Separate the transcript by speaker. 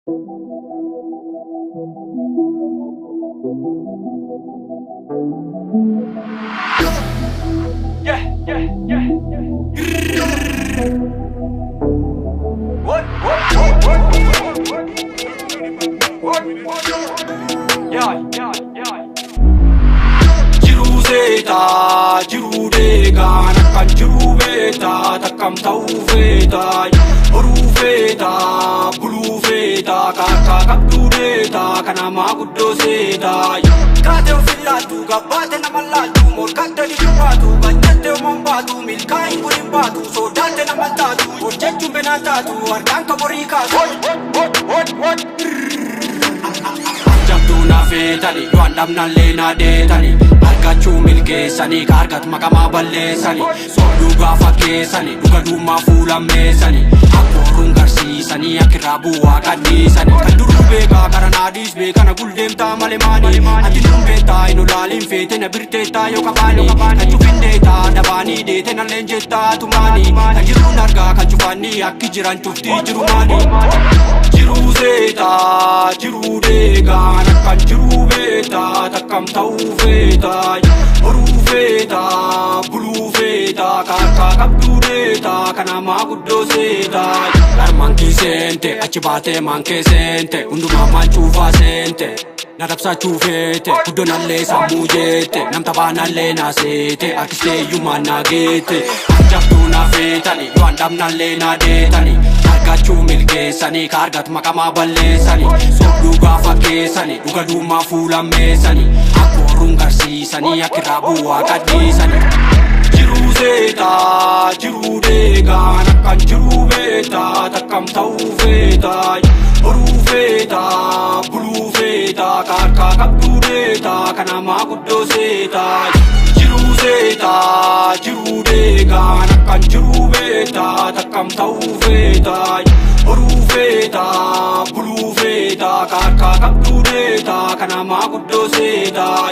Speaker 1: Yeah, yeah, yeah, yeah. What? Yeah, yeah, yeah. Jiruzeta, jirudega, nakan jirubeta, takam tauveta, oruveta, buluveta, kaka kapdureta, kanama kudoseta. Kate ofilatu, gabate namalatu, morkate dijubatu, ganyate umambatu, milkai kurimbatu, so date namaltatu, ojechu benatatu, arkanka borikatu. What? Jabduna fetani, yuandam nalena detani. Argachuu milkeessanii kaargat maqamaa balleessanii sobduu gaafa keessanii dhuga duumaa fuulammeessanii akkooruun garsiisanii akkirraa bu'aa qadhiisanii kan duruu beekaa karanaadhiis beekana guldeemtaa malee maanii ati nuun beektaa hin olaaliin feete na birteettaa yoo qabaanii kan cufindeetaa dabaanii deete nalleen jettaa tumaanii kan jiruun argaa kan cufaanii akki jiran cuftii jirumaanii jiruu seetaa jiruu deegaa nakkan jiruu beetaa takkam ta'uu feetaa oruveta, buluveta, kaka kapdureta, kanama kudoseta. Darmanki sente, achibate manke sente, unduma manchufa sente. Nadapsa chufete, kudonalle samujete, namtabanalle nasete, akiste yumana gete. Jabduna fetani, yuandam nalle nadetani. Argachuu milkeessanii kaargat maqamaa balleessanii sobduu gaafa keessanii dhuga duumaa fuulammeessanii akkooruun garsiisanii akkirraa bu'aa qadhiisanii jiruu seetaa jiruu deegaa nakkan jiruu beetaa takkam ta'uu feetaa horuu feetaa buluu feetaa kaarkaa qabduu deetaa kanamaa guddoo seetaa jiruu seetaa jiruu deegaa nakkan jiruu beetaa takkam ta'uu feetaa horuu feetaa buluu feetaa kaarkaa qabduu deetaa kanamaa guddoo seetaa